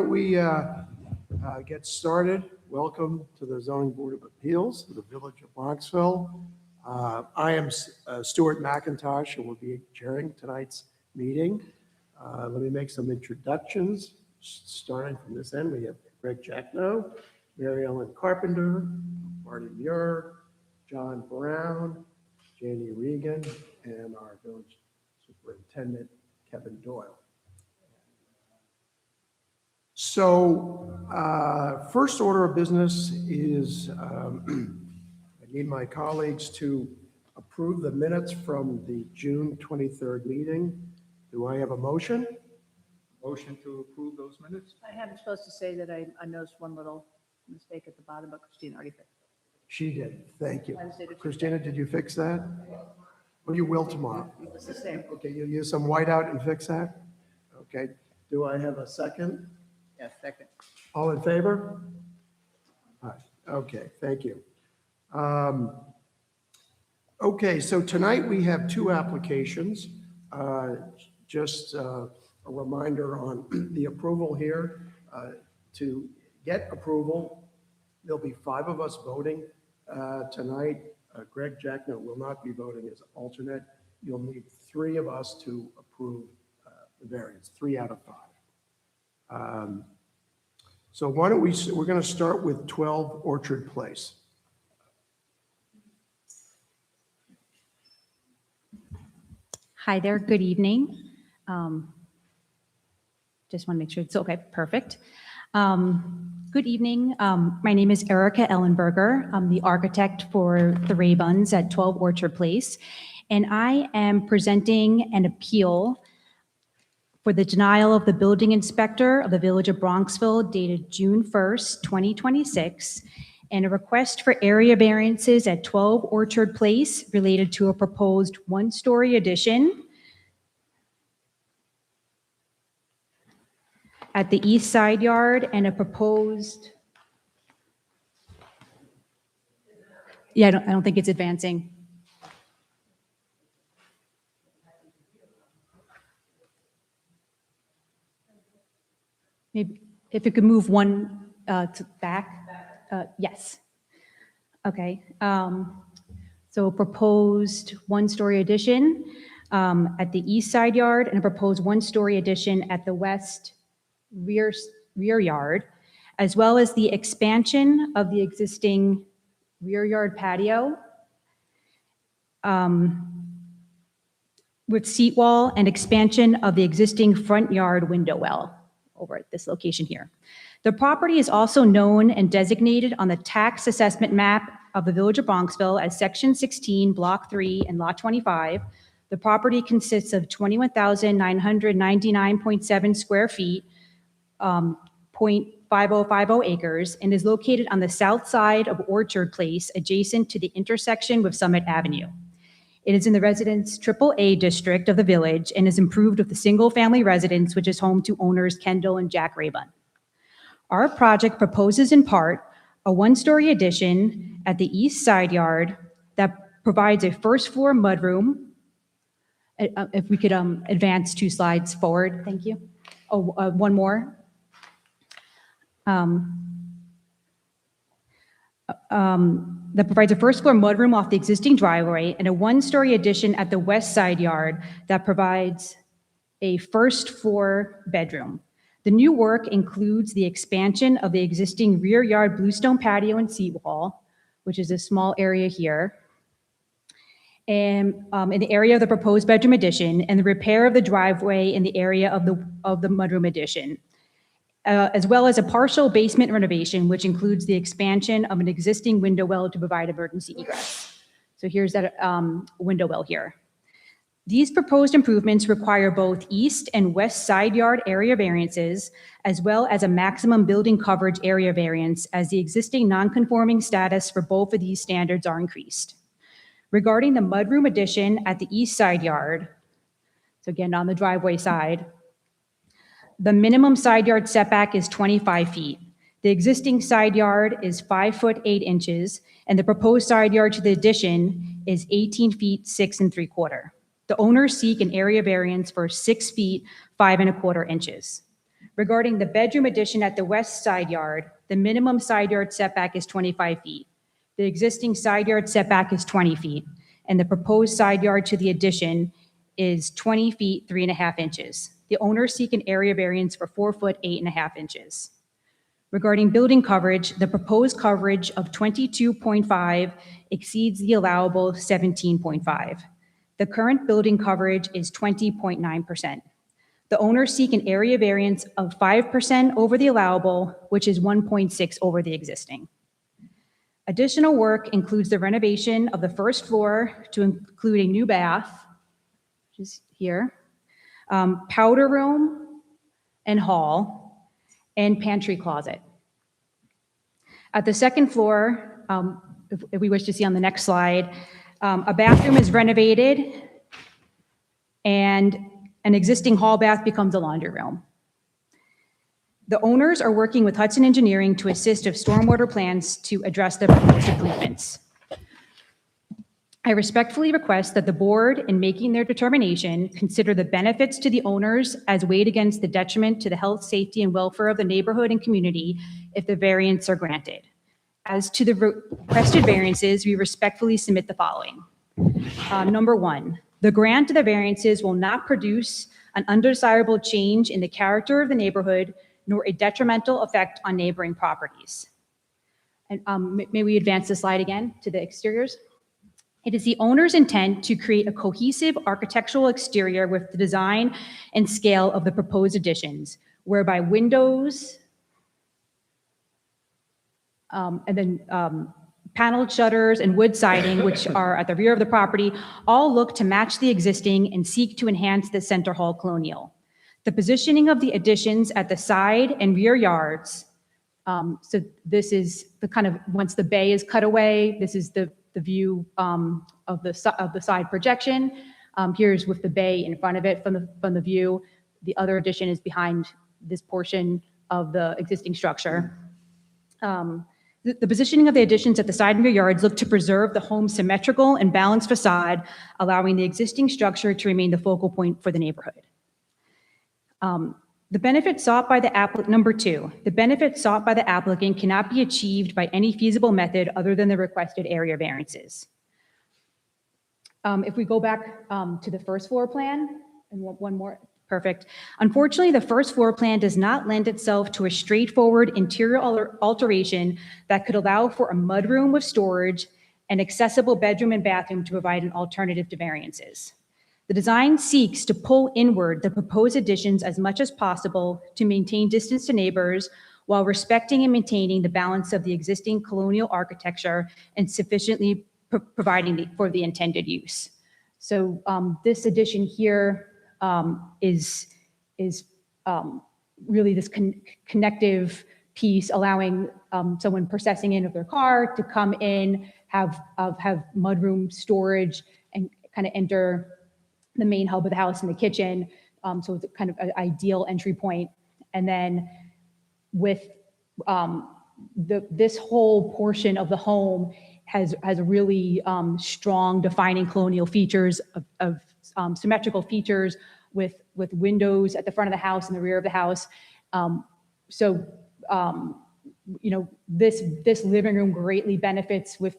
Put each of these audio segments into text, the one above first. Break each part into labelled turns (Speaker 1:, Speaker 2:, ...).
Speaker 1: We get started. Welcome to the Zoning Board of Appeals of the Village of Bronxville. I am Stuart McIntosh and will be chairing tonight's meeting. Let me make some introductions. Starting from this end, we have Greg Jackno, Mary Ellen Carpenter, Marty Muir, John Brown, Janie Regan, and our village superintendent, Kevin Doyle. So first order of business is I need my colleagues to approve the minutes from the June 23rd meeting. Do I have a motion?
Speaker 2: Motion to approve those minutes?
Speaker 3: I am supposed to say that I noticed one little mistake at the bottom, but Christina already fixed it.
Speaker 1: She did. Thank you.
Speaker 3: Wednesday to
Speaker 1: Christina, did you fix that? Or you will tomorrow?
Speaker 3: It's the same.
Speaker 1: Okay, you'll use some whiteout and fix that? Okay. Do I have a second?
Speaker 3: Yes, second.
Speaker 1: All in favor? Aye. Okay, thank you. Okay, so tonight we have two applications. Just a reminder on the approval here. To get approval, there'll be 5 of us voting tonight. Greg Jackno will not be voting as alternate. You'll need 3 of us to approve the variance, 3 out of 5. So why don't we're going to start with 12 Orchard Place.
Speaker 4: Hi there, good evening. Just want to make sure it's okay, perfect. Good evening, my name is Erica Ellenberger. I'm the architect for the Raybuns at 12 Orchard Place, and I am presenting an appeal for the denial of the building inspector of the Village of Bronxville dated June 1st, 2026, and a request for area variances at 12 Orchard Place related to a proposed 1-story addition at the east side yard and a proposed, I don't think it's advancing. Maybe if it could move one to back, yes. Okay, so proposed 1-story addition at the east side yard and a proposed 1-story addition at the west rear yard, as well as the expansion of the existing rear yard patio with seat wall and expansion of the existing front yard window well over at this location here. The property is also known and designated on the tax assessment map of the Village of Bronxville as Section 16, Block 3, and Lot 25. The property consists of 21,999.7 square feet, 0.5050 acres, and is located on the south side of Orchard Place, adjacent to the intersection with Summit Avenue. It is in the Residence AAA district of the village and is improved with a single-family residence, which is home to owners Kendall and Jack Raybun. Our project proposes in part a 1-story addition at the east side yard that provides a first-floor mudroom. If we could advance 2 slides forward, thank you. Oh, one more. That provides a first-floor mudroom off the existing driveway and a 1-story addition at the west side yard that provides a first-floor bedroom. The new work includes the expansion of the existing rear yard bluestone patio and seawall, which is a small area here, and in the area of the proposed bedroom addition, and the repair of the driveway in the area of the mudroom addition. As well as a partial basement renovation, which includes the expansion of an existing window well to provide emergency egress. So here's that window well here. These proposed improvements require both east and west side yard area variances, as well as a maximum building coverage area variance, as the existing non-conforming status for both of these standards are increased. Regarding the mudroom addition at the east side yard, so again on the driveway side, the minimum side yard setback is 25 feet. The existing side yard is 5 foot 8 inches, and the proposed side yard to the addition is 18 feet 6 3/4. The owners seek an area variance for 6 feet 5 1/4 inches. Regarding the bedroom addition at the west side yard, the minimum side yard setback is 25 feet. The existing side yard setback is 20 feet, and the proposed side yard to the addition is 20 feet, 3.5 inches. The owners seek an area variance for 4 foot, 8.5 inches. Regarding building coverage, the proposed coverage of 22.5 exceeds the allowable 17.5. The current building coverage is 20.9%. The owners seek an area variance of 5% over the allowable, which is 1.6 over the existing. Additional work includes the renovation of the first floor to include a new bath, which is here, powder room and hall, and pantry closet. At the second floor, if we wish to see on the next slide, a bathroom is renovated and an existing hall bath becomes a laundry room. The owners are working with Hudson Engineering to assist with stormwater plans to address the proposed improvements. I respectfully request that the board, in making their determination, consider the benefits to the owners as weighed against the detriment to the health, safety, and welfare of the neighborhood and community if the variants are granted. As to the requested variances, we respectfully submit the following. Number one, the grant of the variances will not produce an undesirable change in the character of the neighborhood nor a detrimental effect on neighboring properties. And may we advance the slide again to the exteriors? It is the owner's intent to create a cohesive architectural exterior with the design and scale of the proposed additions, whereby windows, and then paneled shutters and wood siding, which are at the rear of the property, all look to match the existing and seek to enhance the center hall colonial. The positioning of the additions at the side and rear yards, so this is the kind of, once the bay is cut away, this is the view of the side projection. Here's with the bay in front of it from the view. The other addition is behind this portion of the existing structure. The positioning of the additions at the side and rear yards look to preserve the home's symmetrical and balanced facade, allowing the existing structure to remain the focal point for the neighborhood. The benefit sought by the applicant, number two, the benefit sought by the applicant cannot be achieved by any feasible method other than the requested area variances. If we go back to the first floor plan, and one more, perfect. Unfortunately, the first floor plan does not lend itself to a straightforward interior alteration that could allow for a mudroom with storage and accessible bedroom and bathroom to provide an alternative to variances. The design seeks to pull inward the proposed additions as much as possible to maintain distance to neighbors while respecting and maintaining the balance of the existing colonial architecture and sufficiently providing for the intended use. So this addition here is really this connective piece, allowing someone processing in of their car to come in, have mudroom storage, and kind of enter the main hub of the house and the kitchen. So it's kind of an ideal entry point. And then with this whole portion of the home has really strong defining colonial features of symmetrical features with windows at the front of the house and the rear of the house. You know, this living room greatly benefits with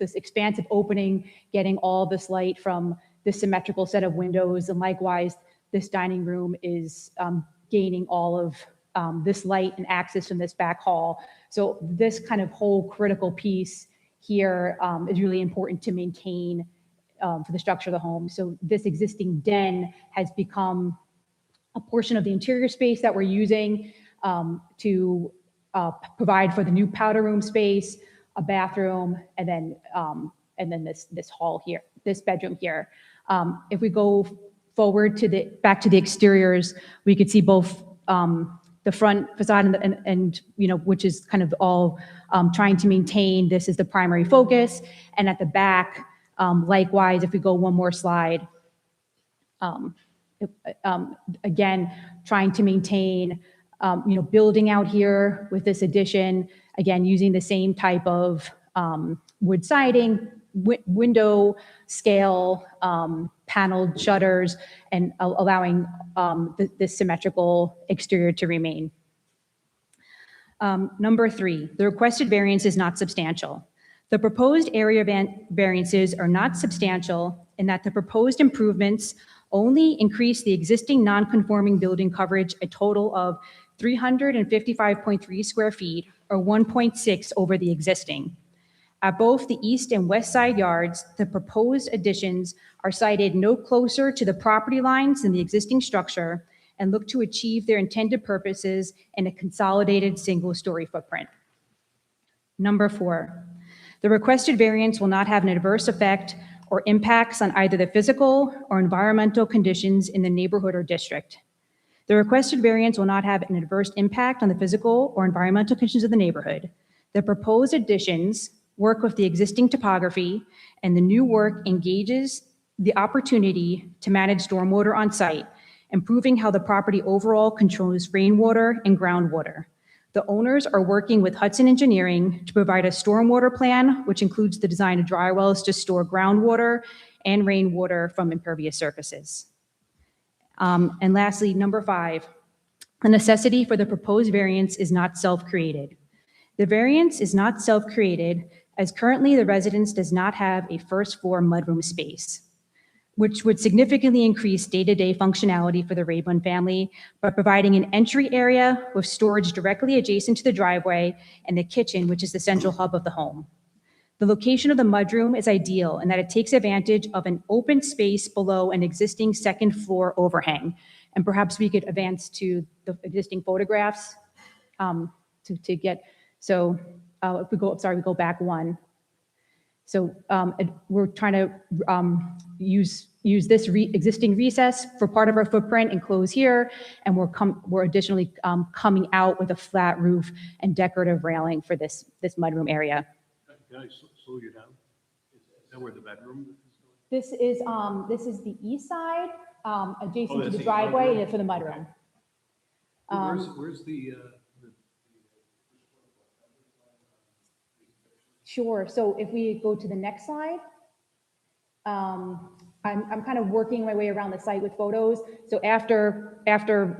Speaker 4: this expansive opening, getting all this light from this symmetrical set of windows. And likewise, this dining room is gaining all of this light and access from this back hall. So this kind of whole critical piece here is really important to maintain for the structure of the home. So this existing den has become a portion of the interior space that we're using to provide for the new powder room space, a bathroom, and then this hall here, this bedroom here. If we go forward to back to the exteriors, we could see both the front facade and you know, which is kind of all trying to maintain this is the primary focus, and at the back, likewise, if we go one more slide, again, trying to maintain, you know, building out here with this addition, again, using the same type of wood siding, window scale, paneled shutters, and allowing this symmetrical exterior to remain. Number 3, the requested variance is not substantial. The proposed area variances are not substantial in that the proposed improvements only increase the existing non-conforming building coverage a total of 355.3 square feet, or 1.6 over the existing. At both the east and west side yards, the proposed additions are sited no closer to the property lines than the existing structure and look to achieve their intended purposes in a consolidated single-story footprint. Number 4, the requested variance will not have an adverse effect or impacts on either the physical or environmental conditions in the neighborhood or district. The requested variance will not have an adverse impact on the physical or environmental conditions of the neighborhood. The proposed additions work with the existing topography, and the new work engages the opportunity to manage stormwater on site, improving how the property overall controls rainwater and groundwater. The owners are working with Hudson Engineering to provide a stormwater plan, which includes the design of dry wells to store groundwater and rainwater from impervious surfaces. And lastly, number 5, the necessity for the proposed variance is not self-created. The variance is not self-created as currently the residence does not have a first floor mudroom space, which would significantly increase day-to-day functionality for the Raybun family by providing an entry area with storage directly adjacent to the driveway and the kitchen, which is the central hub of the home. The location of the mudroom is ideal in that it takes advantage of an open space below an existing second floor overhang. And perhaps we could advance to the existing photographs to get, so if we go back one. So we're trying to use this existing recess for part of our footprint and close here, and we're additionally coming out with a flat roof and decorative railing for this mudroom area.
Speaker 5: Can I slow you down? Is that where the bedroom is?
Speaker 4: This is the east side, adjacent to
Speaker 5: that's
Speaker 4: the
Speaker 5: the
Speaker 4: driveway
Speaker 5: mudroom?
Speaker 4: for the mudroom.
Speaker 5: Where's the
Speaker 4: Sure. So if we go to the next slide, I'm kind of working my way around the site with photos. So after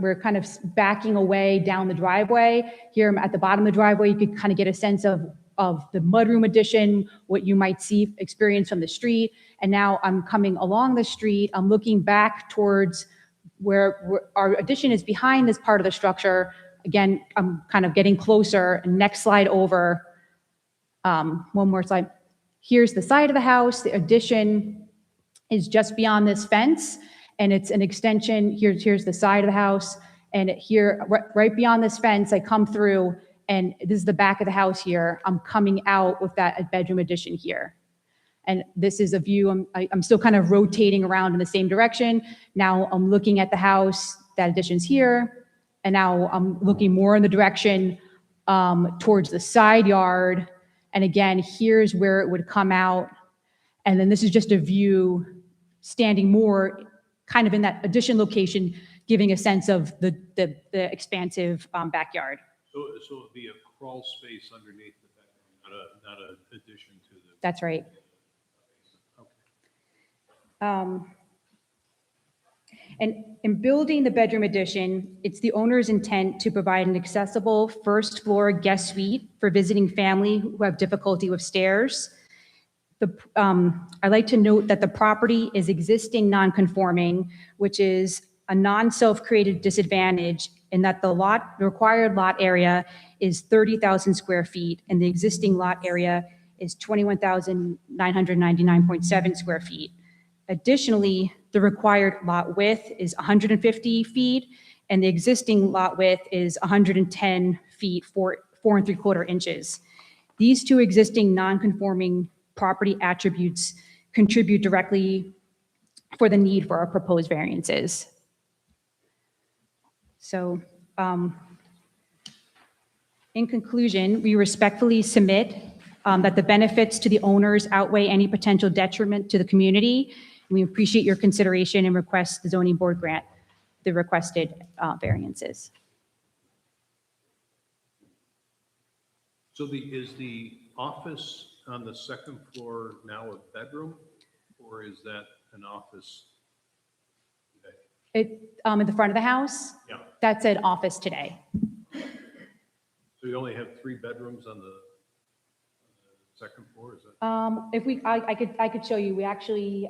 Speaker 4: we're kind of backing away down the driveway, here at the bottom of the driveway, you could kind of get a sense of the mudroom addition, what you might experience from the street. And now I'm coming along the street. I'm looking back towards where our addition is behind this part of the structure. Again, I'm kind of getting closer. Next slide over. One more slide. Here's the side of the house. The addition is just beyond this fence, and it's an extension. Here's the side of the house, and here, right beyond this fence, I come through, and this is the back of the house here. I'm coming out with that bedroom addition here. And this is a view, I'm still kind of rotating around in the same direction. Now I'm looking at the house, that addition's here, and now I'm looking more in the direction towards the side yard. And again, here's where it would come out. And then this is just a view standing more kind of in that addition location, giving a sense of the expansive backyard.
Speaker 5: so it'd be a crawl space underneath the bedroom, not an addition to the.
Speaker 4: That's right.
Speaker 5: Okay.
Speaker 4: And in building the bedroom addition, it's the owner's intent to provide an accessible first floor guest suite for visiting family who have difficulty with stairs. I like to note that the property is existing non-conforming, which is a non-self-created disadvantage in that the required lot area is 30,000 square feet and the existing lot area is 21,999.7 square feet. Additionally, the required lot width is 150 feet and the existing lot width is 110 feet, 4 3/4 inches. These two existing non-conforming property attributes contribute directly for the need for our proposed variances. So in conclusion, we respectfully submit that the benefits to the owners outweigh any potential detriment to the community. We appreciate your consideration and request the zoning board grant the requested variances.
Speaker 5: So is the office on the second floor now a bedroom, or is that an office today?
Speaker 4: In the front of the house,
Speaker 5: Yeah,
Speaker 4: that's an office today.
Speaker 5: so you only have 3 bedrooms on the second floor, is that?
Speaker 4: I could show you, we actually,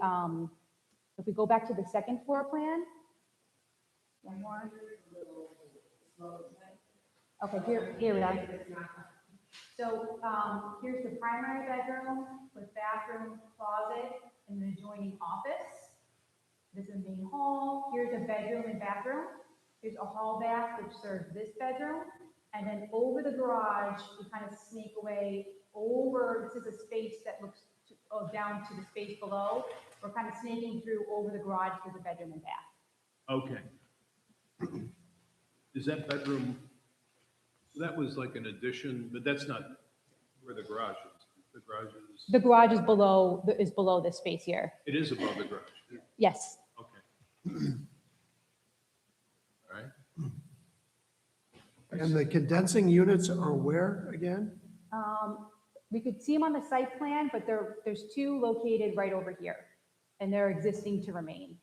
Speaker 4: if we go back to the second floor plan. One more. Okay, here we are. So, here's the primary bedroom with bathroom, closet, and an adjoining office. This is the main hall. Here's a bedroom and bathroom. Here's a hall bath, which serves this bedroom. And then over the garage, you kind of sneak away over, this is a space that looks down to the space below. We're kind of sneaking through over the garage for the bedroom and bath.
Speaker 5: Okay. Is that bedroom, so that was like an addition, but that's not where the garage is. The garage is,
Speaker 4: The garage is below this space here.
Speaker 5: it is above the garage.
Speaker 4: Yes.
Speaker 5: Okay. All right.
Speaker 1: And the condensing units are where again?
Speaker 4: We could see them on the site plan, but there's 2 located right over here, and they're existing to remain.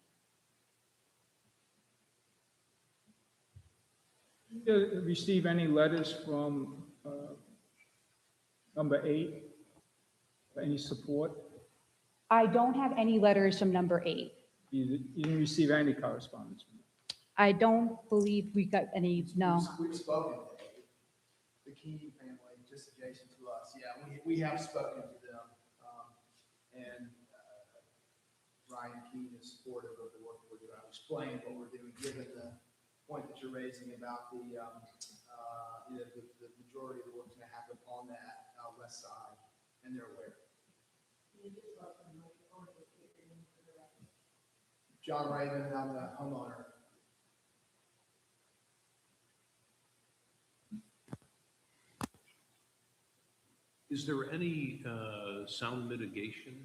Speaker 2: Did you receive any letters from number 8? Any support?
Speaker 4: I don't have any letters from number 8.
Speaker 2: You didn't receive any correspondence from them?
Speaker 4: I don't believe we got any, no.
Speaker 6: We've spoken to the Keeney family, just adjacent to us. Yeah, we have spoken to them. And Ryan Keene is supportive of the work we're doing. I've explained what we're doing, given the point that you're raising about the majority of the work's going to happen on that west side, and they're aware. John Raymond, I'm the homeowner.
Speaker 5: Is there any sound mitigation?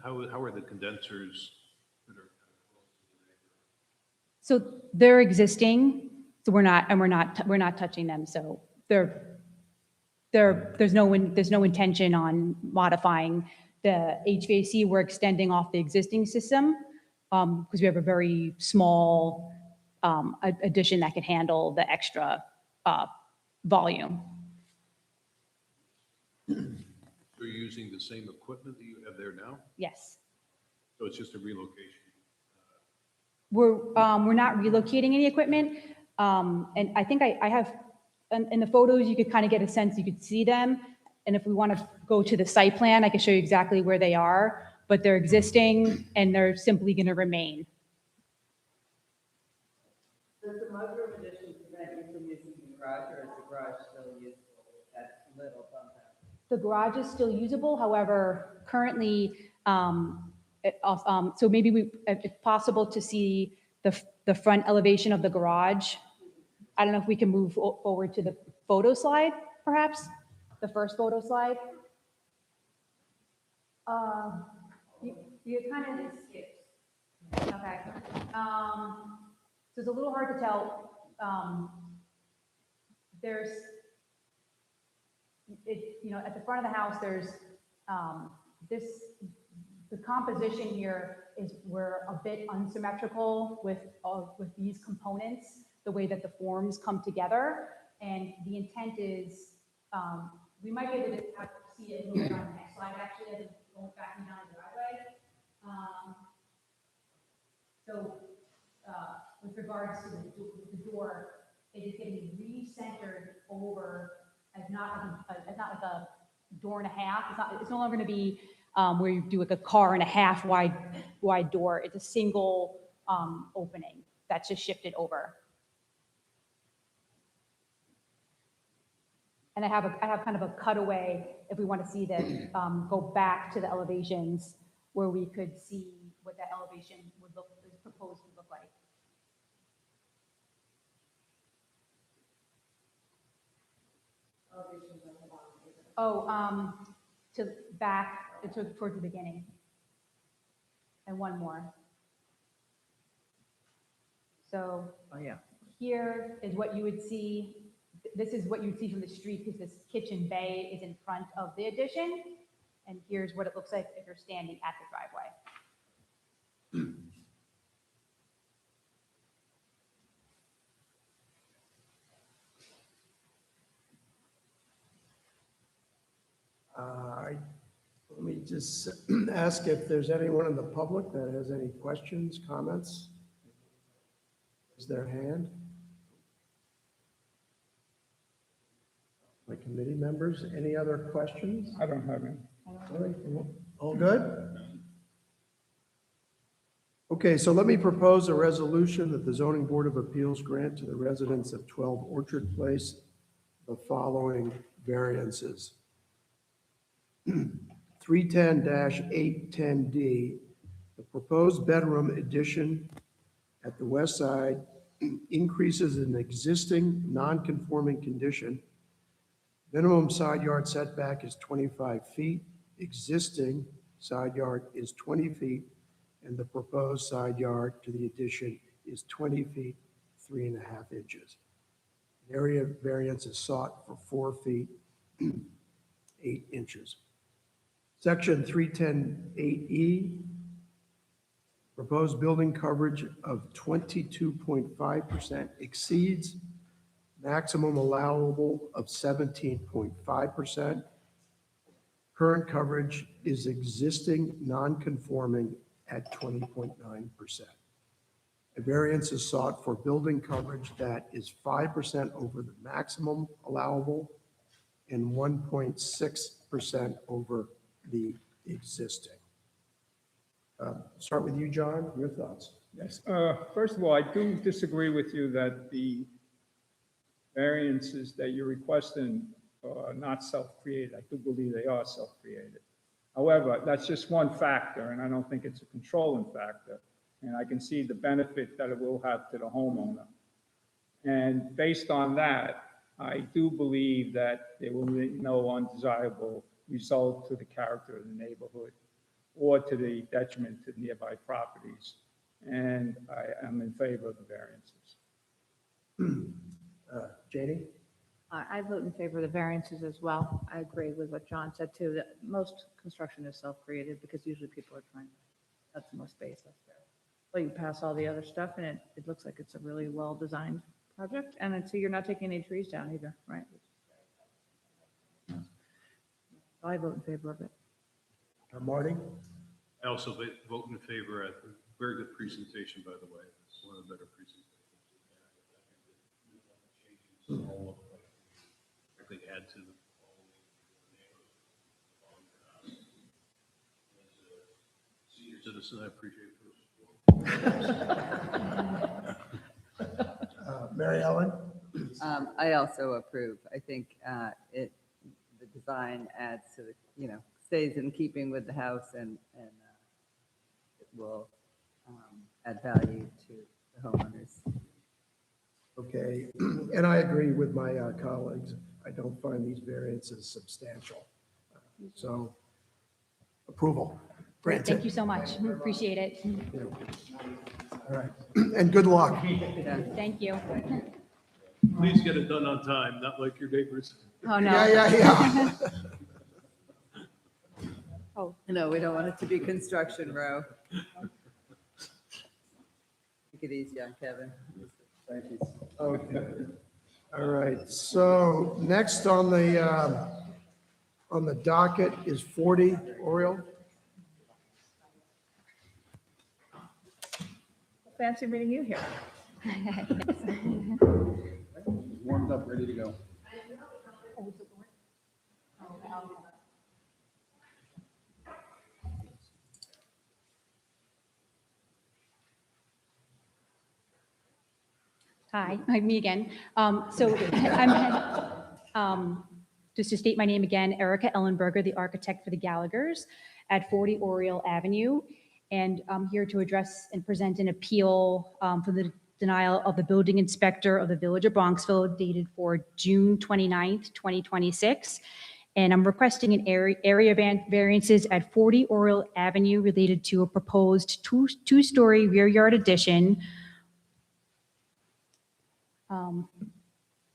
Speaker 5: How are the condensers that are kind of close to the neighbor?
Speaker 4: So they're existing, so we're not touching them, so there's no intention on modifying the HVAC. We're extending off the existing system, because we have a very small addition that can handle the extra volume.
Speaker 5: Are you using the same equipment that you have there now?
Speaker 4: Yes.
Speaker 5: So it's just a relocation?
Speaker 4: We're not relocating any equipment. And I think I have, in the photos, you could kind of get a sense, you could see them. And if we want to go to the site plan, I can show you exactly where they are, but they're existing and they're simply going to remain.
Speaker 7: Does the mudroom addition prevent you from using the garage, or is the garage still usable, that little bump out?
Speaker 4: The garage is still usable, however, currently, so maybe if it's possible to see the front elevation of the garage. I don't know if we can move forward to the photo slide, perhaps, the first photo slide. You kind of skipped. Okay. So it's a little hard to tell. At the front of the house, there's the composition here is we're a bit unsymmetrical with these components, the way that the forms come together. And the intent is, we might be able to see it here on the next slide, actually, as it's going backing down the driveway. With regards to the door, it is getting re-centered over as not like a door and a half. It's no longer going to be where you do like a car and a half wide door. It's a single opening that's just shifted over. And I have kind of a cutaway if we want to see that, go back to the elevations where we could see what that elevation is proposed to look like. Oh, towards the beginning. And one more. So
Speaker 7: Oh, yeah.
Speaker 4: here is what you would see. this is what you'd see from the street because this kitchen bay is in front of the addition. And here's what it looks like if you're standing at the driveway.
Speaker 1: Let me just ask if there's anyone in the public that has any questions, comments? Is their hand? My committee members, any other questions?
Speaker 2: I don't have any.
Speaker 1: All good? Okay, so let me propose a resolution that the Zoning Board of Appeals grant to the residents of 12 Orchard Place the following variances. 310-810D, the proposed bedroom addition at the west side increases an existing non-conforming condition. Minimum side yard setback is 25 feet, existing side yard is 20 feet, and the proposed side yard to the addition is 20 feet, 3.5 inches. An area variance is sought for 4 feet, 8 inches. Section 310-8E, proposed building coverage of 22.5% exceeds maximum allowable of 17.5%. Current coverage is existing non-conforming at 20.9%. A variance is sought for building coverage that is 5% over the maximum allowable and 1.6% over the existing. Start with you, John, your thoughts.
Speaker 2: Yes, first of all, I do disagree with you that the variances that you're requesting are not self-created. I do believe they are self-created. However, that's just one factor, and I don't think it's a controlling factor. And I can see the benefit that it will have to the homeowner. And based on that, I do believe that there will be no undesirable result to the character of the neighborhood or to the detriment to nearby properties. And I am in favor of the variances.
Speaker 1: Janie?
Speaker 3: I vote in favor of the variances as well. I agree with what John said too, that most construction is self-created because usually people are trying to cut the most space up there. Well, you pass all the other stuff and it looks like it's a really well-designed project. And then, so you're not taking any trees down either, right? I vote in favor of it.
Speaker 1: Marty?
Speaker 5: I also vote in favor. Very good presentation, by the way. It's one of the better presentations. I think add to the senior citizen, I appreciate it.
Speaker 1: Mary Ellen?
Speaker 7: I also approve. I think the design adds to the, stays in keeping with the house and it will add value to the homeowners.
Speaker 1: Okay, and I agree with my colleagues. I don't find these variances substantial. So, approval, granted.
Speaker 4: Thank you so much. Appreciate it.
Speaker 1: All right, and good luck.
Speaker 4: Thank you.
Speaker 5: Please get it done on time, not like your neighbors.
Speaker 3: Oh, no.
Speaker 1: Yeah.
Speaker 3: Oh,
Speaker 7: No, we don't want it to be construction row. Take it easy on Kevin.
Speaker 6: Thank you.
Speaker 1: Okay. All right, so next on the docket is 40 Oriole.
Speaker 3: fancy meeting you here.
Speaker 6: Warmed up, ready to go.
Speaker 4: Hi, me again. Just to state my name again, Erica Ellenberger, the architect for the Gallaghers at 40 Oriole Avenue. And I'm here to address and present an appeal for the denial of the building inspector of the Village of Bronxville dated for June 29th, 2026. And I'm requesting an area variances at 40 Oriole Avenue related to a proposed two-story rear yard addition,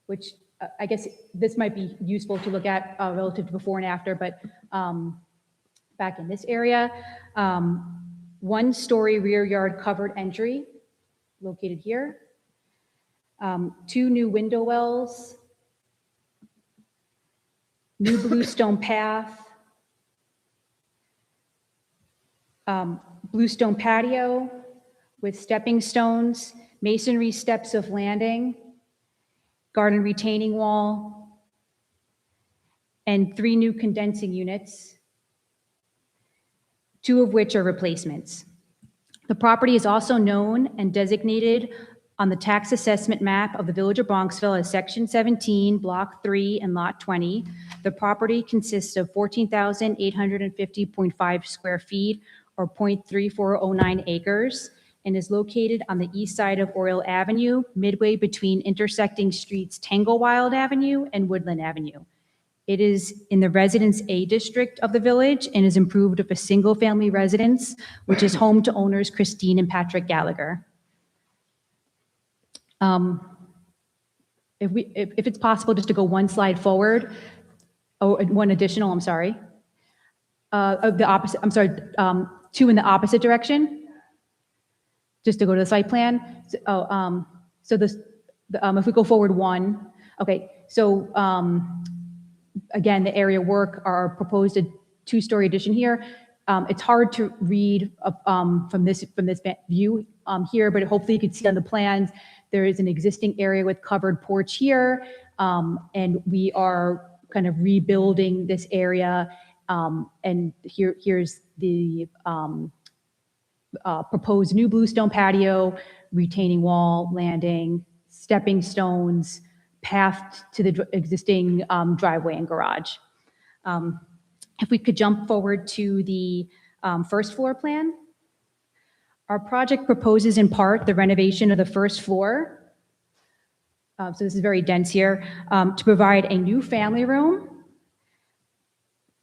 Speaker 4: which I guess this might be useful to look at relative to before and after, but back in this area, one-story rear yard covered entry located here. 2 new window wells, new bluestone path, bluestone patio with stepping stones, masonry steps of landing, garden retaining wall, and 3 new condensing units, 2 of which are replacements. The property is also known and designated on the tax assessment map of the Village of Bronxville as Section 17, Block 3, and Lot 20. The property consists of 14,850.5 square feet, or 0.3409 acres, and is located on the east side of Oriole Avenue, midway between intersecting streets Tanglewild Avenue and Woodland Avenue. It is in the Residence A district of the village and is improved of a single-family residence, which is home to owners Christine and Patrick Gallagher. If it's possible, just to go one slide forward, one additional, I'm sorry. Of the opposite, I'm sorry, 2 in the opposite direction, just to go to the site plan. So if we go forward 1, okay, so again, the area work are proposed a 2-story addition here. It's hard to read from this view here, but hopefully you can see on the plans, there is an existing area with covered porch here, and we are kind of rebuilding this area. And here's the proposed new bluestone patio, retaining wall, landing, stepping stones, path to the existing driveway and garage. If we could jump forward to the first floor plan. Our project proposes in part the renovation of the first floor. So this is very dense here, to provide a new family room,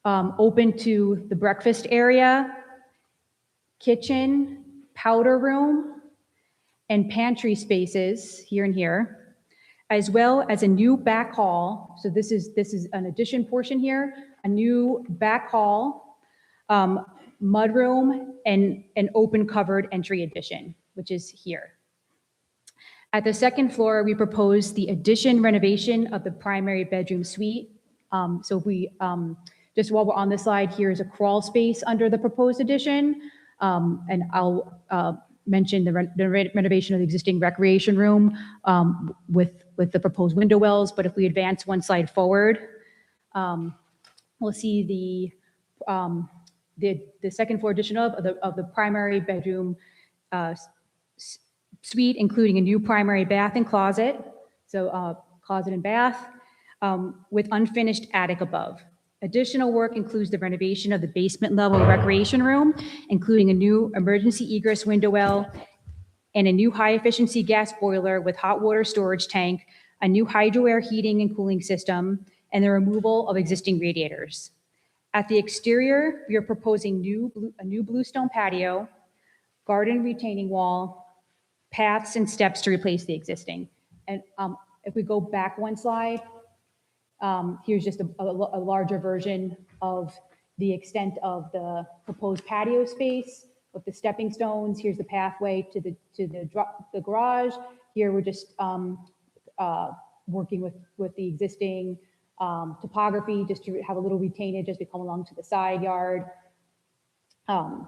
Speaker 4: open to the breakfast area, kitchen, powder room, and pantry spaces here and here, as well as a new back hall. So this is an addition portion here, a new back hall, mudroom, and an open covered entry addition, which is here. At the second floor, we propose the addition renovation of the primary bedroom suite. So we, just while we're on this slide, here's a crawl space under the proposed addition. And I'll mention the renovation of the existing recreation room with the proposed window wells. But if we advance one slide forward, we'll see the second floor addition of the primary bedroom suite, including a new primary bath and closet, so closet and bath, with unfinished attic above. Additional work includes the renovation of the basement level recreation room, including a new emergency egress window well and a new high efficiency gas boiler with hot water storage tank, a new hydro air heating and cooling system, and the removal of existing radiators. At the exterior, we are proposing a new bluestone patio, garden retaining wall, paths and steps to replace the existing. And if we go back one slide, here's just a larger version of the extent of the proposed patio space with the stepping stones. Here's the pathway to the garage. Here we're just working with the existing topography just to have a little retainage as we come along to the side yard. At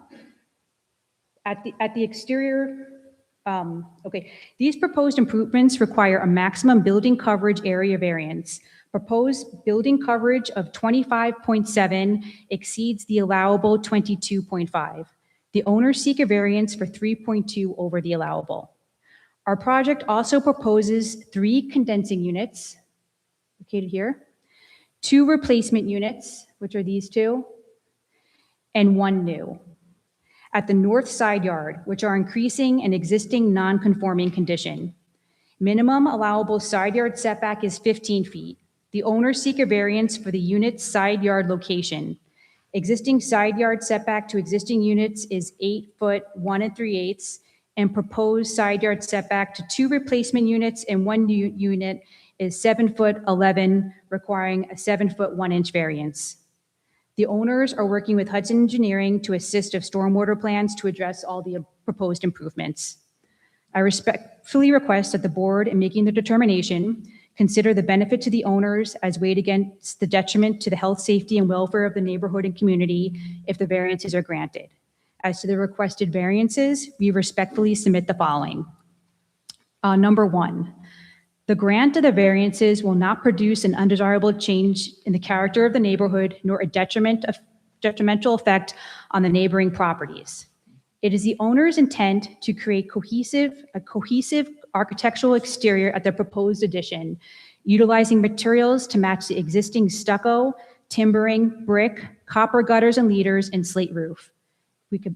Speaker 4: the exterior, okay, these proposed improvements require a maximum building coverage area variance. Proposed building coverage of 25.7 exceeds the allowable 22.5. The owners seek a variance for 3.2 over the allowable. Our project also proposes 3 condensing units located here, 2 replacement units, which are these 2, and 1 new at the north side yard, which are increasing an existing non-conforming condition. Minimum allowable side yard setback is 15 feet. The owners seek a variance for the unit's side yard location. Existing side yard setback to existing units is 8 foot 1 3/8, and proposed side yard setback to 2 replacement units and 1 new unit is 7'11", requiring a 7'1" variance. The owners are working with Hudson Engineering to assist of stormwater plans to address all the proposed improvements. I respectfully request that the board, in making the determination, consider the benefit to the owners as weighed against the detriment to the health, safety, and welfare of the neighborhood and community if the variances are granted. As to the requested variances, we respectfully submit the following. Number 1, the grant of the variances will not produce an undesirable change in the character of the neighborhood nor a detrimental effect on the neighboring properties. It is the owner's intent to create a cohesive architectural exterior at the proposed addition, utilizing materials to match the existing stucco, timbering, brick, copper gutters and leaders, and slate roof. We could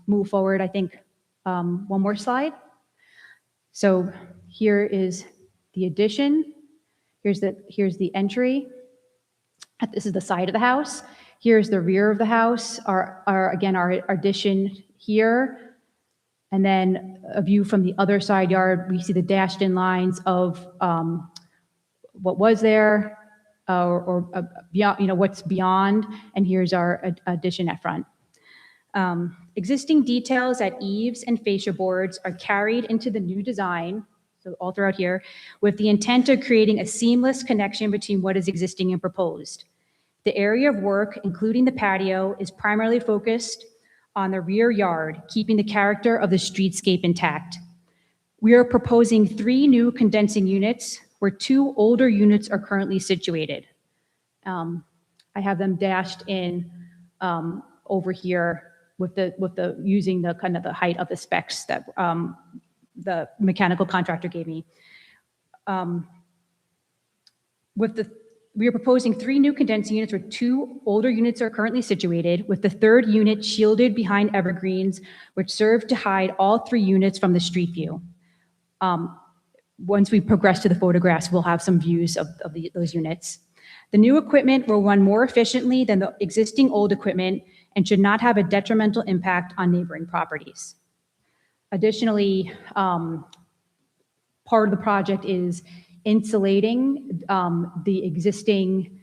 Speaker 4: move forward, I think, one more slide. So here is the addition. Here's the entry. This is the side of the house. Here's the rear of the house, our addition here. And then a view from the other side yard, we see the dashed in lines of what was there or beyond, what's beyond. And here's our addition at front. Existing details at eaves and fascia boards are carried into the new design, so all throughout here, with the intent of creating a seamless connection between what is existing and proposed. The area of work, including the patio, is primarily focused on the rear yard, keeping the character of the streetscape intact. We are proposing 3 new condensing units, where 2 older units are currently situated. I have them dashed in over here with the using the kind of the height of the specs that the mechanical contractor gave me. We are proposing 3 new condensing units where 2 older units are currently situated, with the 3rd unit shielded behind evergreens, which serve to hide all 3 units from the street view. Once we progress to the photographs, we'll have some views of those units. The new equipment will run more efficiently than the existing old equipment and should not have a detrimental impact on neighboring properties. Additionally, part of the project is insulating the existing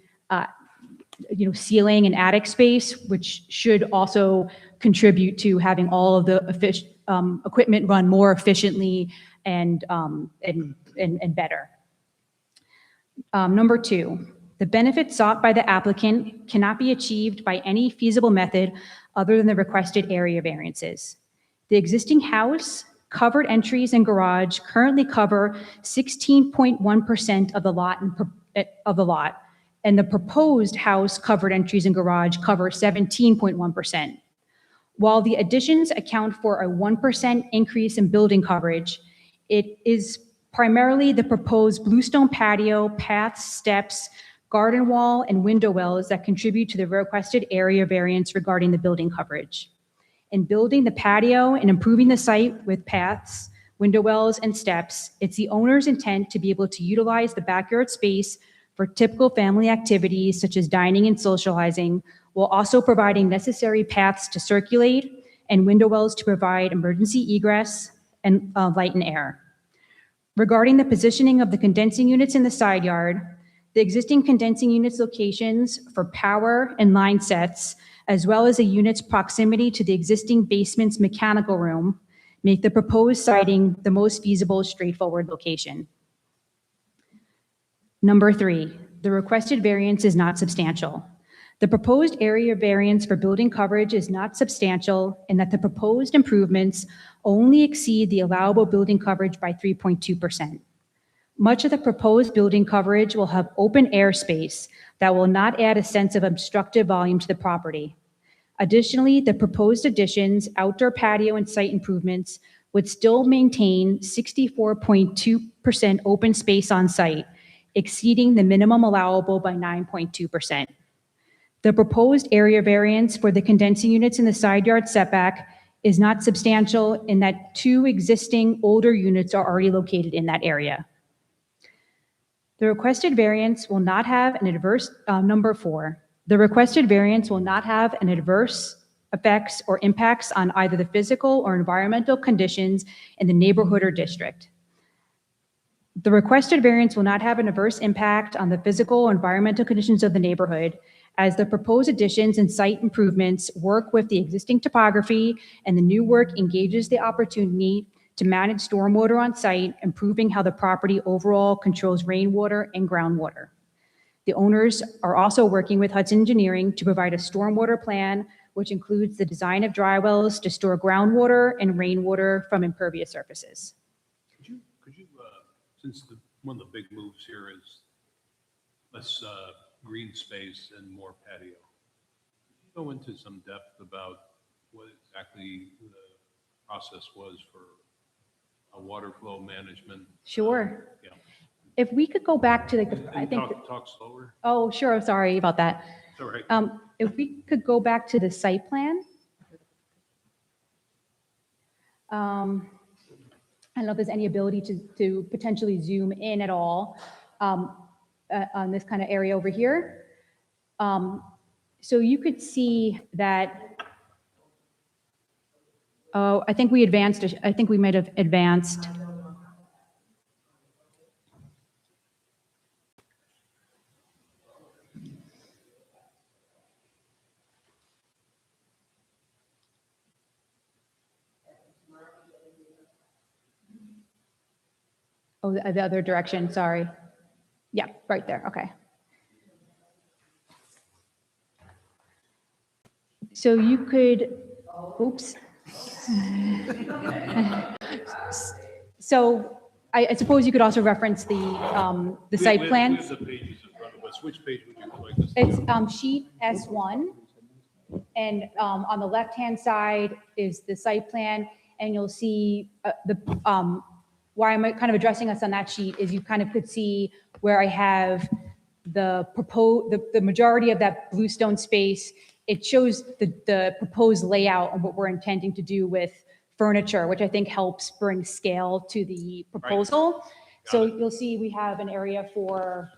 Speaker 4: ceiling and attic space, which should also contribute to having all of the equipment run more efficiently and better. Number 2, the benefit sought by the applicant cannot be achieved by any feasible method other than the requested area variances. The existing house, covered entries, and garage currently cover 16.1% of the lot, and the proposed house, covered entries, and garage cover 17.1%. While the additions account for a 1% increase in building coverage, it is primarily the proposed bluestone patio, paths, steps, garden wall, and window wells that contribute to the requested area variance regarding the building coverage. In building the patio and improving the site with paths, window wells, and steps, it's the owner's intent to be able to utilize the backyard space for typical family activities such as dining and socializing, while also providing necessary paths to circulate and window wells to provide emergency egress and light and air. Regarding the positioning of the condensing units in the side yard, the existing condensing units locations for power and line sets, as well as the unit's proximity to the existing basement's mechanical room, make the proposed siting the most feasible, straightforward location. Number 3, the requested variance is not substantial. The proposed area variance for building coverage is not substantial in that the proposed improvements only exceed the allowable building coverage by 3.2%. Much of the proposed building coverage will have open air space that will not add a sense of obstructive volume to the property. Additionally, the proposed additions, outdoor patio, and site improvements would still maintain 64.2% open space on site, exceeding the minimum allowable by 9.2%. The proposed area variance for the condensing units in the side yard setback is not substantial in that 2 existing older units are already located in that area. The requested variance will not have an adverse, number 4, the requested variance will not have an adverse effects or impacts on either the physical or environmental conditions in the neighborhood or district. The requested variance will not have an adverse impact on the physical or environmental conditions of the neighborhood, as the proposed additions and site improvements work with the existing topography, and the new work engages the opportunity to manage stormwater on site, improving how the property overall controls rainwater and groundwater. The owners are also working with Hudson Engineering to provide a stormwater plan, which includes the design of dry wells to store groundwater and rainwater from impervious surfaces.
Speaker 5: Could you, since one of the big moves here is less green space and more patio, could you go into some depth about what exactly the process was for water flow management?
Speaker 4: Sure.
Speaker 5: Yeah.
Speaker 4: If we could go back to like the, I
Speaker 5: And
Speaker 4: think,
Speaker 5: talk slower.
Speaker 4: oh, sure, sorry about that.
Speaker 5: It's all right.
Speaker 4: If we could go back to the site plan. I don't know if there's any ability to potentially zoom in at all on this kind of area over here. So you could see that, oh, I think we advanced, I think we might have advanced. Oh, the other direction, sorry. Yeah, right there, okay. So you could, oops. So I suppose you could also reference the site
Speaker 5: We
Speaker 4: plans.
Speaker 5: have the pages in front of us. Which page would you like us to?
Speaker 4: It's sheet S1, and on the left-hand side is the site plan, and you'll see why I'm kind of addressing us on that sheet is you kind of could see where I have the majority of that bluestone space. It shows the proposed layout and what we're intending to do with furniture, which I think helps bring scale to the proposal. So you'll see we have an area for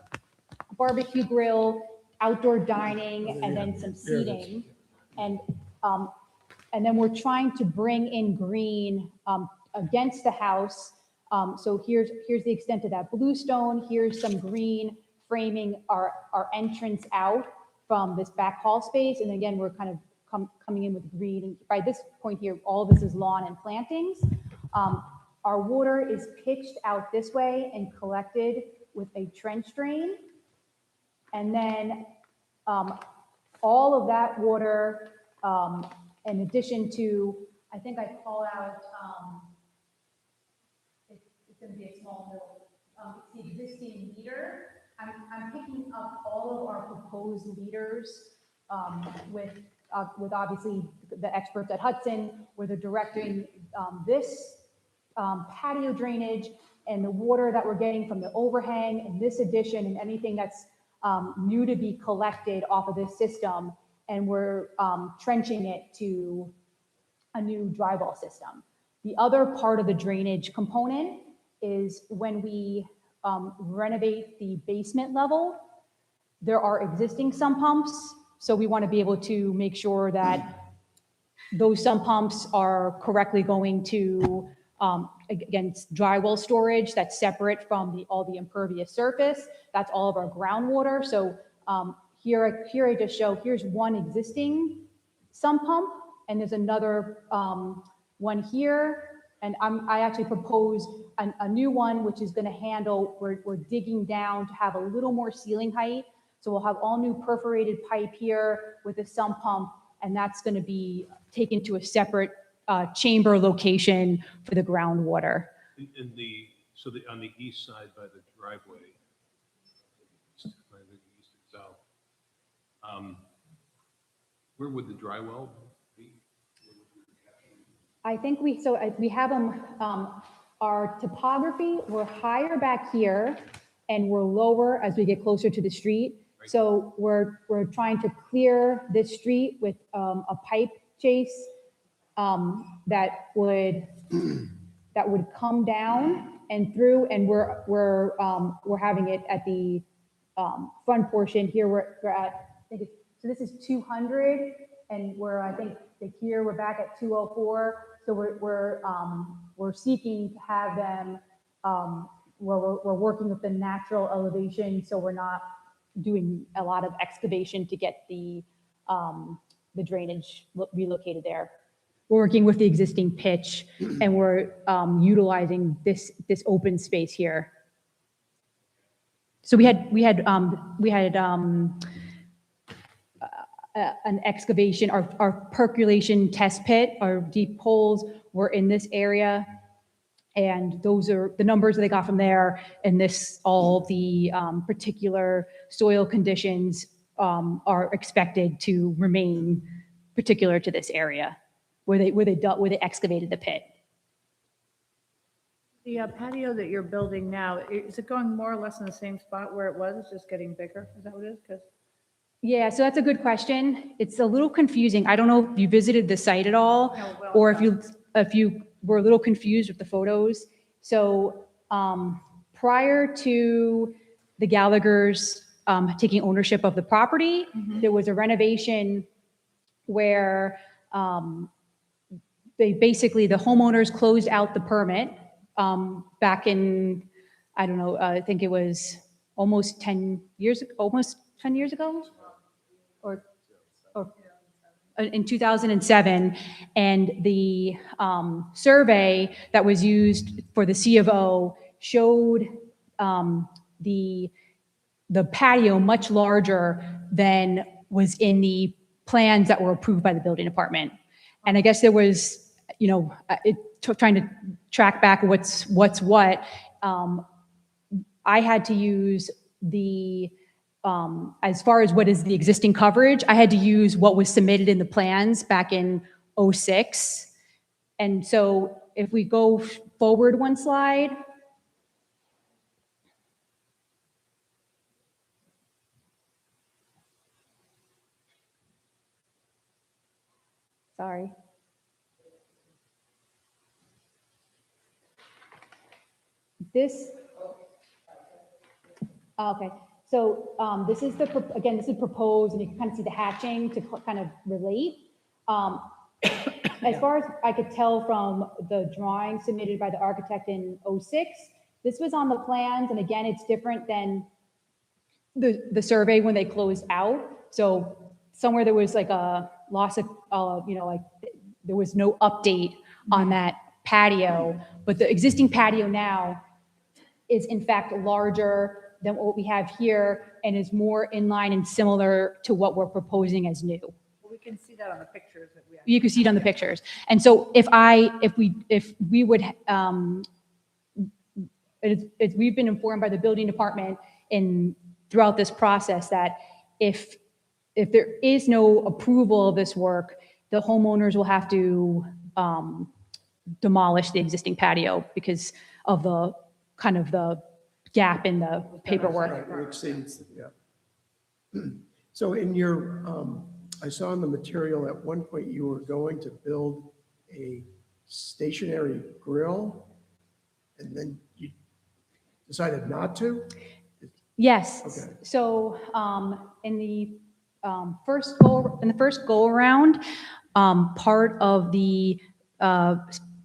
Speaker 4: barbecue grill, outdoor dining, and then some seating. And then we're trying to bring in green against the house. So here's the extent of that bluestone. Here's some green framing our entrance out from this back hall space. And again, we're kind of coming in with green. And by this point here, all this is lawn and plantings. Our water is pitched out this way and collected with a trench drain. And then all of that water, in addition to, I think I call out, it's going to be a small note, it's the existing meter. I'm picking up all of our proposed meters with obviously the experts at Hudson, where they're directing this patio drainage and the water that we're getting from the overhang and this addition and anything that's new to be collected off of this system. And we're trenching it to a new drywall system. The other part of the drainage component is when we renovate the basement level, there are existing sump pumps. So we want to be able to make sure that those sump pumps are correctly going to, against drywall storage that's separate from all the impervious surface. That's all of our groundwater. So here I just show, here's one existing sump pump, and there's another one here. And I actually propose a new one, which is going to handle, we're digging down to have a little more ceiling height. So we'll have all new perforated pipe here with a sump pump, and that's going to be taken to a separate chamber location for the groundwater.
Speaker 5: On the east side by the driveway, by the east and south, where would the dry well be?
Speaker 4: I think we have them, our topography, we're higher back here and we're lower as we get closer to the street. Right. So we're trying to clear this street with a pipe chase that would come down and through, and we're having it at the front portion here. We're at, I think it's, so this is 200, and I think here we're back at 204. So we're seeking to have them where we're working with the natural elevation, so we're not doing a lot of excavation to get the drainage relocated there. We're working with the existing pitch, and we're utilizing this open space here. So we had an excavation, our percolation test pit, our deep holes were in this area. And those are the numbers that they got from there. And this, all the particular soil conditions are expected to remain particular to this area where they excavated the pit.
Speaker 3: The patio that you're building now, is it going more or less in the same spot where it was? It's just getting bigger? Is that what it is? Because
Speaker 4: Yeah, so that's a good question. It's a little confusing. I don't know if you visited the site at all,
Speaker 3: No, well,
Speaker 4: or if you were a little confused with the photos. So prior to the Gallaghers taking ownership of the property, there was a renovation where the homeowners closed out the permit back in, I don't know, I think it was almost 10 years ago, or in 2007, and the survey that was used for the C of O showed the patio much larger than was in the plans that were approved by the building department. And I guess there was, trying to track back what's what. I had to use as far as what is the existing coverage, I had to use what was submitted in the plans back in '06. And so if we go forward one slide. Sorry. Okay. So this is this is proposed, and you can kind of see the hatching to kind of relate. As far as I could tell from the drawing submitted by the architect in '06, this was on the plans, and again, it's different than the survey when they closed out. So somewhere there was like a loss of, there was no update on that patio, but the existing patio now is in fact larger than what we have here and is more in line and similar to what we're proposing as new.
Speaker 3: we can see that on the pictures that we have.
Speaker 4: You can see it on the pictures. And so if we would, we've been informed by the building department throughout this process that if there is no approval of this work, the homeowners will have to demolish the existing patio because of the kind of the gap in the paperwork.
Speaker 1: Right, it exceeds, yeah. So in your, I saw in the material at one point you were going to build a stationary grill, and then you decided not to?
Speaker 4: Yes.
Speaker 1: Okay.
Speaker 4: So in the first go around, part of the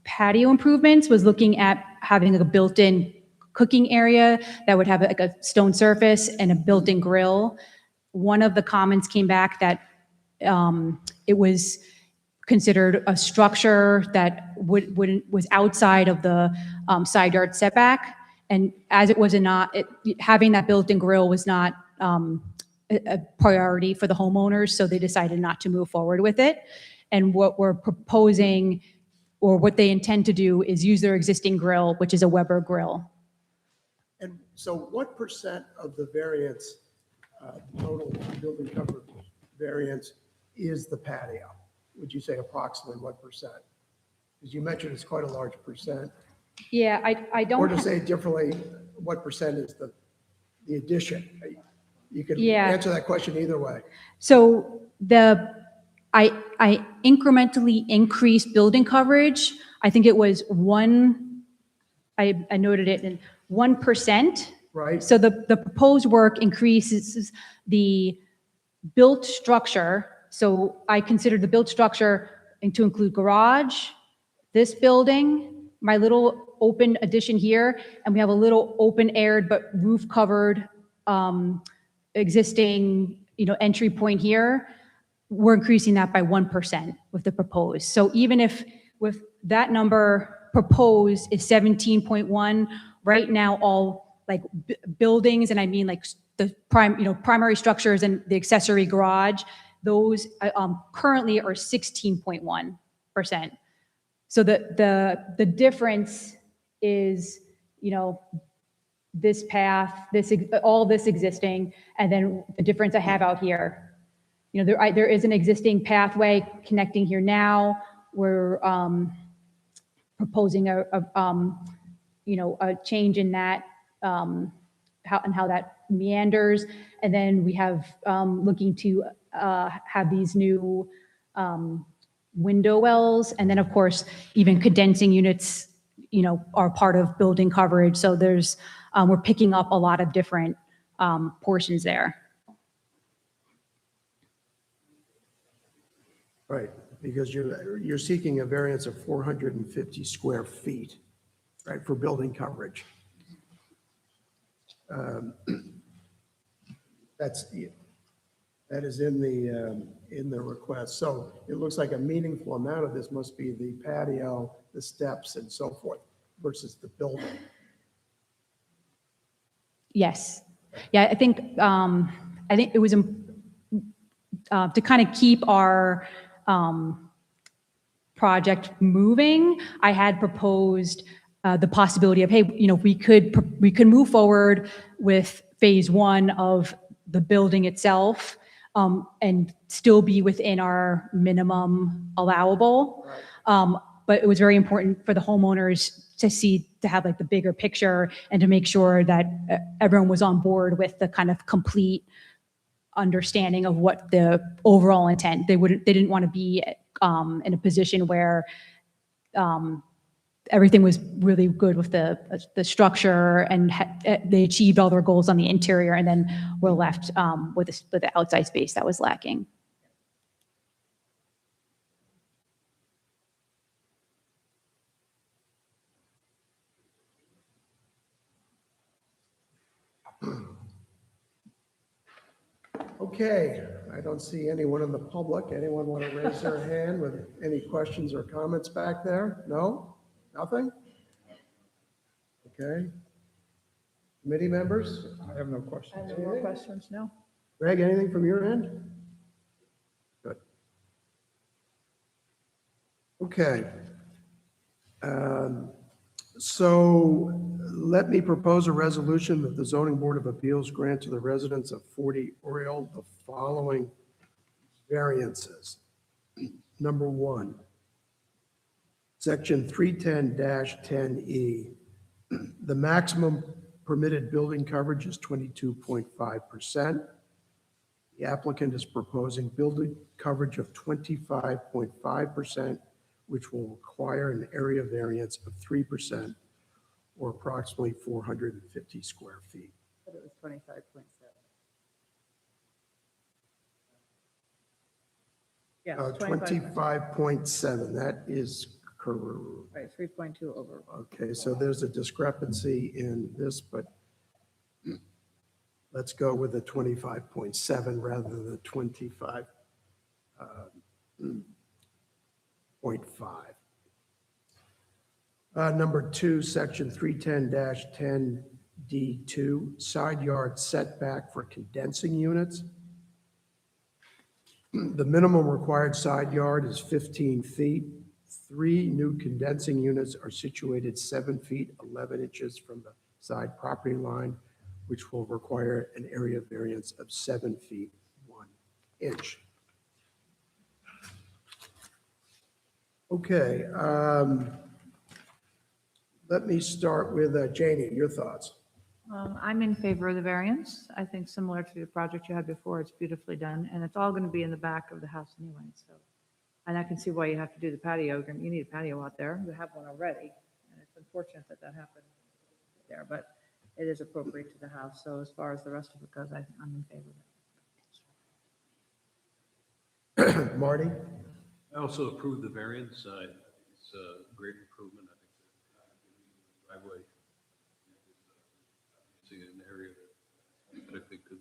Speaker 4: patio improvements was looking at having like a built-in cooking area that would have like a stone surface and a built-in grill. One of the comments came back that it was considered a structure that was outside of the side yard setback. And as it was having that built-in grill was not a priority for the homeowners, so they decided not to move forward with it. And what we're proposing, or what they intend to do, is use their existing grill, which is a Weber grill.
Speaker 1: And so what percent of the variance, total building coverage variance, is the patio? Would you say approximately what percent? Because you mentioned it's quite a large percent.
Speaker 4: Yeah, I don't.
Speaker 1: Or to say it differently, what percent is the addition? You could
Speaker 4: Yeah.
Speaker 1: answer that question either way.
Speaker 4: So I incrementally increased building coverage. I think it was I noted it in 1%.
Speaker 1: Right.
Speaker 4: So the proposed work increases the built structure. So I considered the built structure to include garage, this building, my little open addition here, and we have a little open-aired but roof-covered existing, entry point here. We're increasing that by 1% with the proposed. So even if with that number proposed is 17.1, right now, all like buildings, and I mean like the primary structures and the accessory garage, those currently are 16.1%. So the difference is, this path, all this existing, and then the difference I have out here. There is an existing pathway connecting here now. We're proposing a change in that, how that meanders. And then we have looking to have these new window wells. And then, of course, even condensing units, are part of building coverage. So we're picking up a lot of different portions there.
Speaker 1: Right, because you're seeking a variance of 450 square feet, right, for building coverage. That is in the request. So it looks like a meaningful amount of this must be the patio, the steps, and so forth, versus the building.
Speaker 4: Yes. Yeah, I think it was to kind of keep our project moving. I had proposed the possibility of, hey, we could move forward with phase one of the building itself and still be within our minimum allowable. But it was very important for the homeowners to have like the bigger picture and to make sure that everyone was on board with the kind of complete understanding of what the overall intent. They didn't want to be in a position where everything was really good with the structure and they achieved all their goals on the interior, and then we're left with the outside space that was lacking.
Speaker 1: Okay, I don't see anyone in the public. Anyone want to raise their hand with any questions or comments back there? No? Nothing? Okay. Committee members?
Speaker 2: I have no questions.
Speaker 3: No more questions, no?
Speaker 1: Greg, anything from your end? Good. Okay. So let me propose a resolution that the Zoning Board of Appeals grant to the residents of 40 Oriole the following variances. Number one, section 310-10E. The maximum permitted building coverage is 22.5%. The applicant is proposing building coverage of 25.5%, which will require an area variance of 3%, or approximately 450 square feet.
Speaker 7: But it was 25.7.
Speaker 3: Yeah,
Speaker 1: 25.7, that is correct.
Speaker 3: Right, 3.2 over.
Speaker 1: Okay, so there's a discrepancy in this, but let's go with the 25.7 rather than the 25.5. Number two, section 310-10D2, side yard setback for condensing units. The minimum required side yard is 15 feet. 3 new condensing units are situated 7 feet, 11 inches from the side property line, which will require an area variance of 7 feet, 1 inch. Okay, let me start with Janie, your thoughts.
Speaker 3: I'm in favor of the variance. I think similar to the project you had before, it's beautifully done, and it's all going to be in the back of the house anyway, so. And I can see why you have to do the patio. You need a patio out there. You have one already, and it's unfortunate that happened there, but it is appropriate to the house. So as far as the rest of it goes, I'm in favor of it.
Speaker 1: Marty?
Speaker 5: I also approve the variance. It's a great improvement. I think driveway. It's an area that typically could.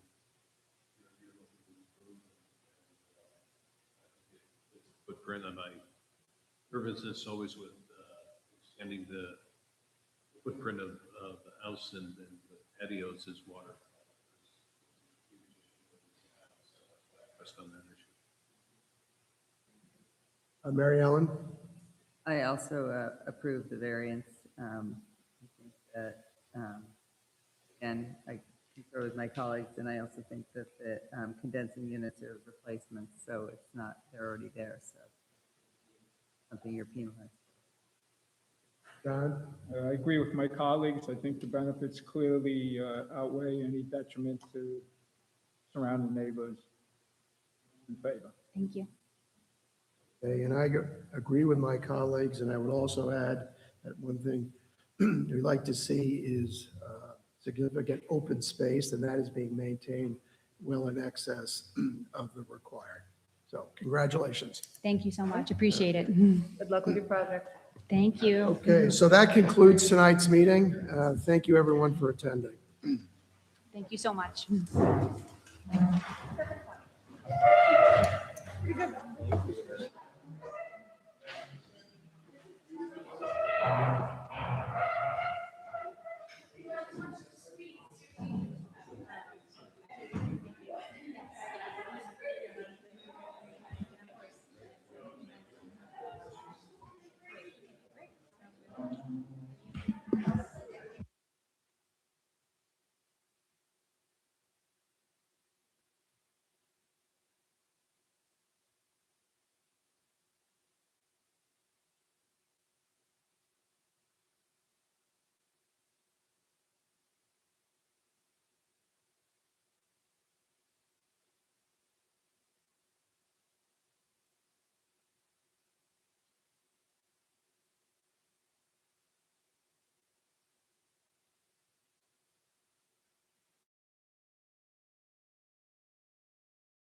Speaker 5: Footprint on my nervousness always with extending the footprint of the house and the patios is water. Rest on that issue.
Speaker 1: Mary Ellen?
Speaker 7: I also approve the variance. I think that, again, I concur with my colleagues, and I also think that the condensing units are replacements, so it's not, they're already there, so something you're penalized.
Speaker 1: John?
Speaker 2: I agree with my colleagues. I think the benefits clearly outweigh any detriment to surrounding neighbors. In favor.
Speaker 4: Thank you.
Speaker 1: Okay, and I agree with my colleagues, and I would also add that one thing we'd like to see is significant open space, and that is being maintained well in excess of the required. So congratulations.
Speaker 4: Thank you so much. Appreciate it.
Speaker 3: Good luck with your project.
Speaker 4: Thank you.
Speaker 1: Okay, so that concludes tonight's meeting. Thank you, everyone, for attending.
Speaker 4: Thank you so much.